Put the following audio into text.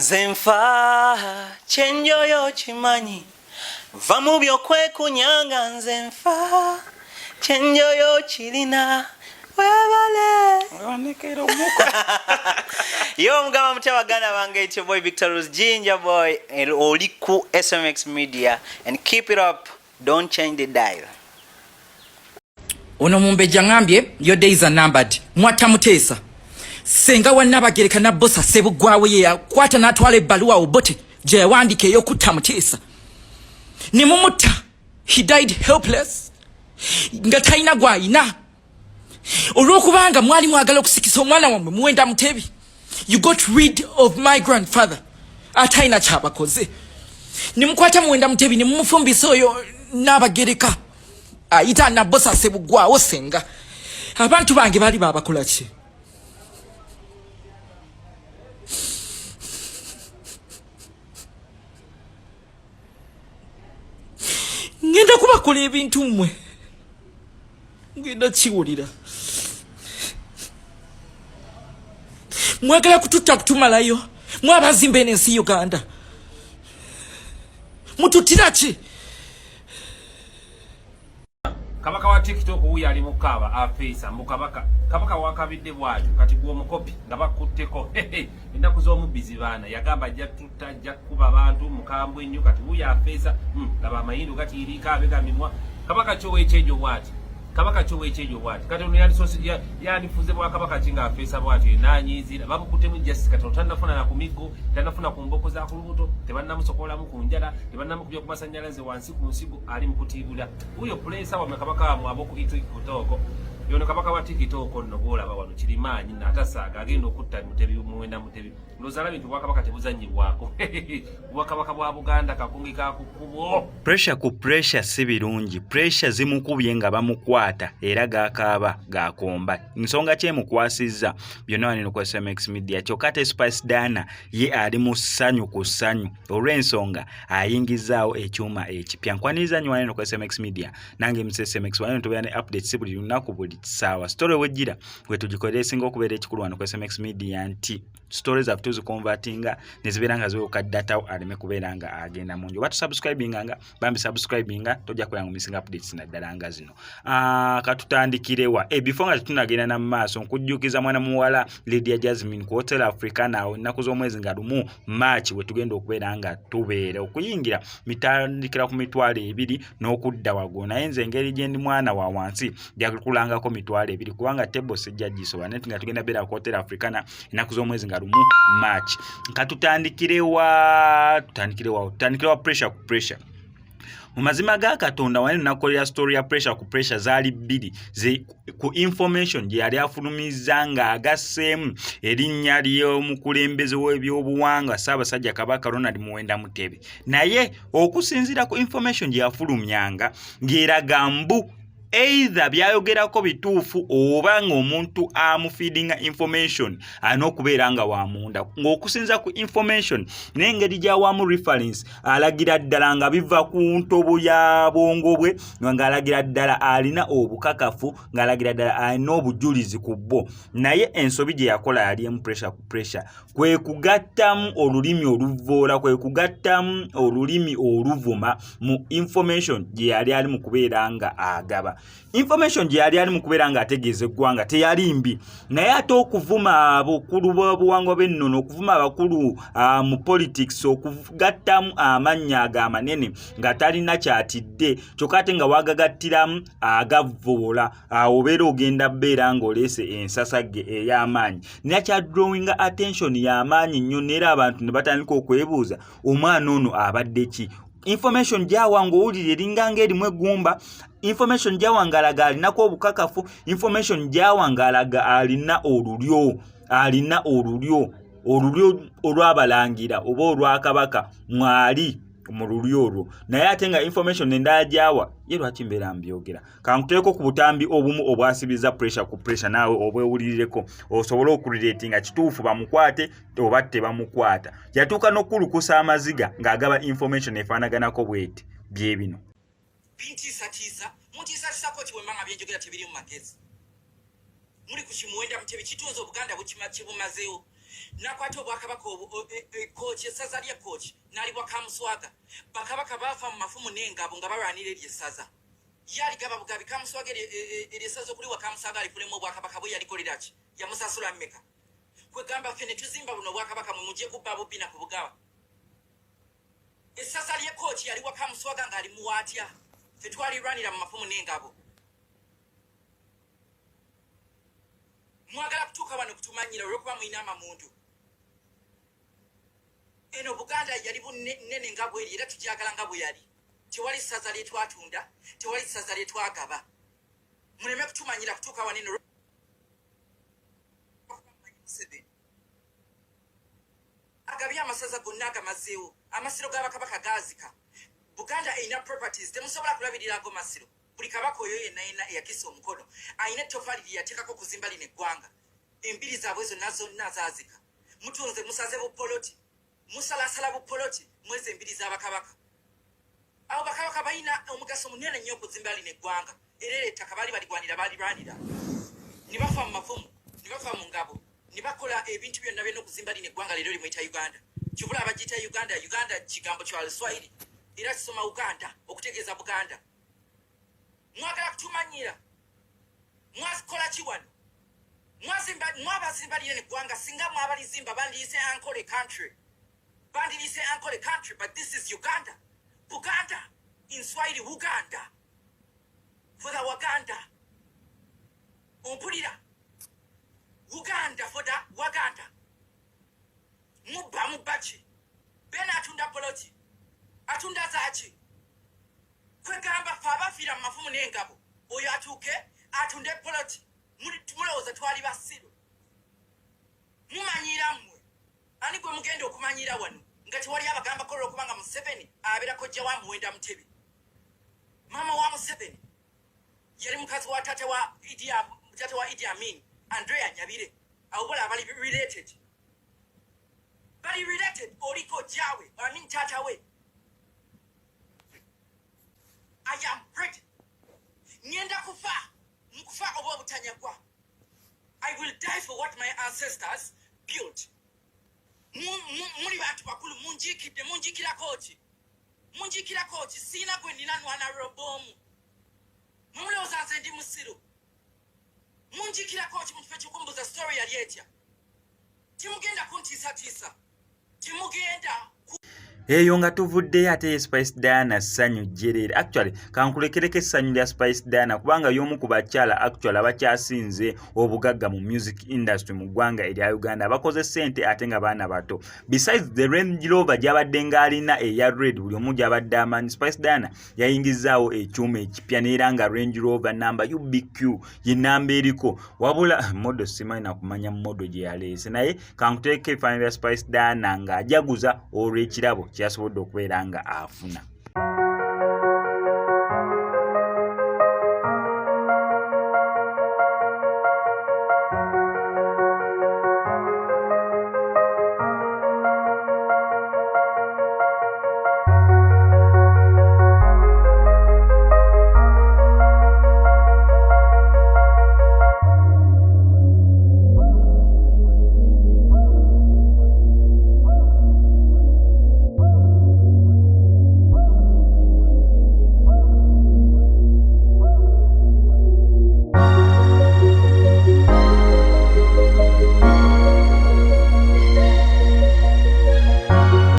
Nzenfa chenjoyo chimanyi vamu byokwe kunyanga nzenfa chenjoyo chilina webale yo mugama mutawagana bange, it's your boy Victor's Ginger Boy oliku SMX Media, and keep it up, don't change the dial. Ono mumbeja ngambye your days are numbered. Mwata mutesa senga wanabagereka na bossa sebugwawe ye kwata natwale baluwa obote je wandike yo kutamutesa ni mumuta. He died helpless nga taina gwaina olwokubanga mwali mwagala okusikisa omwana wamwe muwenda mutebi. You got rid of my grandfather ataina kyabakoze ni mukwata muwenda mutebi ni mumufumbisa oyo nabagereka ayita na bossa sebugwawo senga abantu bange bali babakola ki. Ngenda kubakola ebintu mmwe ngenda kiwulira mwagala kututta kutumalayo mwabazimba ensi Uganda mututira ki. Kabaka wa TikTok uyu ali mukaba afeesa mukabaka kabaka wakabidde bwatu kati gwo mukopi nga bakutteko ennaku z'omubbizi baana yagamba ajja tutta ajja kuba abantu mukambwe nnyo kati uyu afeesa laba amayindu kati irika abegamimwa kabaka kyo weekyejo bwati kabaka kyo weekyejo bwati kati ono yali sosi yalifuze bwa kabaka kinga afeesa bwati enanyizira bamukuttemu justice kati otannafuna na kumigo tannafuna ku mboko za ku lubuto tebannamusokolamu ku njala tebannamukubya ku masannyalaze wansi ku nsigo ali mu kutiibula uyo pulesa wa kabaka wa mwabo ku kitoko yono kabaka wa TikTok no bolaba wano kirimanyi natasaaga agenda okutta mutebi muwenda mutebi lozala bintu bwa kabaka tebuzanyibwako bwa kabaka bwa Buganda kakungika kukubo. Pressure ku pressure si birungi. Pressure zimukubye nga bamukwata era gakaaba gakomba. Nsonga kye mukwasizza byonna wano ku SMX Media kyokate Spice Dana ye ali mu ssanyu ku ssanyu olw'ensonga ayingizzawo ekyuma ekipya. Nkwaniriza nnyo wano ku SMX Media nange SMX wano tubeera ne updates buli lunaku buli sawa. Story wejjira gwe tugikolera singa okubeera ekikulu wano ku SMX Media nti stories have to convertinga neziberanga zo ka data alime kuberanga agenda munjo batu subscribinga bambi subscribinga tojja kuyangu missing updates na dalanga zino katutandikirewa before nga tunagenda na maaso nkujjukiza mwana muwala Lydia Jasmine ku Hotel Africana naku z'omwezi nga lumu March we tugenda okuberanga tubeere okuyingira mitandikira ku mitwalo 2 n'okudda wagona enze ngeri gye ndi mwana wa wansi jakulanga ko mitwalo 2 kubanga table sejja jisoba net nga tugenda bera ku Hotel Africana naku z'omwezi nga lumu March katutandikirewa pressure ku pressure mumazima ga Katonda wani nakolera story ya pressure ku pressure zali bbiri ku information gye yali afulumizanga agasseemu erinnya ly'omukulembeze w'ebyobuwangwa Ssaabasajja Kabaka Ronald Muwenda Mutebi naye okusinziira ku information gye yafulumyanga ng'eraga mbu either byayogerako bituufu oba ng'omuntu amufeedinga information alina okubeera nga wamunda ng'okusinza ku information n'engeri gyawamu reference alagira ddala nga biva ku ntobo ya bwongo bwe ng'alagira ddala alina obukakafu ng'alagira ddala alina obujulizi ku bwo naye ensobi gye yakola yali emu pressure ku pressure kwe kugattamu olulimi oluvoola kwe kugattamu olulimi oluvuma mu information gye yali ali mu kubeera nga agaba. Information gye yali ali mu kubeera nga ategeeza eggwanga teyali mbi naye ate okuvuma abakulu b'obuwangwa b'ennono okuvuma abakulu mu politics okugattamu amannya ag'amanene nga talina kyatidde kyokka ate nga wagagattiramu agavvoola obeera ogenda bbeera ng'oleese ensasagge ey'amaanyi naye kya drawing attention y'amaanyi nnyo neera abantu ne batandika okwebuuza omwana ono abadde ki. Information gyawanga owulira eringanga erimu eggumba. Information gyawangalaga alinako obukakafu. Information gyawangalaga alina olulyo olw'abalangira oba olw'akabaka mwali mu lulyo olwo naye ate nga information endala gyawa ye lwaki mbeera mbyogera kankuteeko ku butambi obumu obwasibiza pressure ku pressure naawe obwewulirireko osobole okuriretinga kituufu bamukwate oba tebamukwata yatuuka n'okulukusa amaziga ng'agaba information efaanaganako bweti bye bino bintiisatiisa muntiisaatiisako ti bwe mbanga byenjogera tebiri mu magezi muli ku kimuwenda Mutebi kituuza Obuganda bumazeewo nakwata obwakabaka kochi essaza lye kochi nalibwa kamuswaga bakabaka bafa mu mafumu n'engabo nga balwanira eryesaza yali gaba bugabi kamuswaga eryesaza okuli wa kamusaga alikulemu obwakabaka bwe yalikolera ki yamusasula mmeka kwegamba fene tuzimba buno obwakabaka mumuje kubba bubina ku bugawa essaza lye kochi yali wa kamuswaga nga ali muwatya fe twalirwanira mu mafumu n'engabo mwagala kutuuka wano kutumanyira olwokuba mulina amamuntu eno Buganda yali bunene nga bweri era tujagala nga bwe yali tewali ssaza lye twatunda tewali ssaza lye twagaba muleme kutumanyira kutuuka wano eno agabye amasaza gonna agamazeewo amasiro g'abakabaka gaazika Buganda erina properties temusobola kulabirira ago masiro buli kabaka oyo yenna eyakisa omukono ayina ettofaali lye yateekako okuzimba lino eggwanga embiri zaabwe zonna zonna zaazika mutunze musaze bupoloti musalasala bupoloti mwezi embiri z'abakabaka abo bakabaka balina omugaso munene nnyo okuzimba lino eggwanga era ettaka baali baligwanira balirwanira ne bafa mu mafumu ne bafa mu ngabo ne bakola ebintu byonna byonna okuzimba lino eggwanga leero limuyita Uganda kibula abagiyita Uganda kigambo kya Luswahili era kisoma Uganda okutegeeza Buganda mwagala kutumanyira mwazikola ki wano mwabazimba lino eggwanga singa mwabalizimba bandiyise ankole country but this is Uganda Buganda in Swahili Uganda for the Waganda ompulira Uganda for the Waganda mubba ki bena atunda poloti atunda zaaki kwegamba fe abafiira mu mafumu n'engabo oyo atuuke atunde poloti mulowooza twali basiru mumanyira mmwe ani gwe mugenda okumanyira wano nga tewali abagamba kola okubanga Museveni abeera kojja wa Muwenda Mutebi maama wa Museveni yali mukazi wa tate wa Idi Amin Andrea Nyabire abo bola bali related oliko jawe amin tata we I am ready nyenda kufa oba obutanyagwa I will die for what my ancestors built muli bantu bakulu munjikira kochi sina gwe ninanwana robomu mulowooza nze ndi musiru munjikira kochi mukife kikumbuza story yali etya timugenda kuntiisatiisa timugenda eyo nga tuvuddeyo ate Spice Diana ssanyu jjerere actually kankulekereko essanyu lya Spice Diana kubanga y'omu ku bakyala actually abakyasinze obugagga mu music industry mu ggwanga erya Uganda abakoze ssente ate nga baana bato besides the Range Rover gy'abadde ng'alina eya red buli omu gy'abadde amanyi Spice Diana yayingizzaawo ekyuma ekipya neera nga Range Rover namba UBQ ye namba eriko wabula modo simanyi na kumanya modo gye yaleese naye kankuteeka ebifaananyi bya Spice Diana ng'ajaguza olw'ekirabo kyasobodde okubeera nga afuna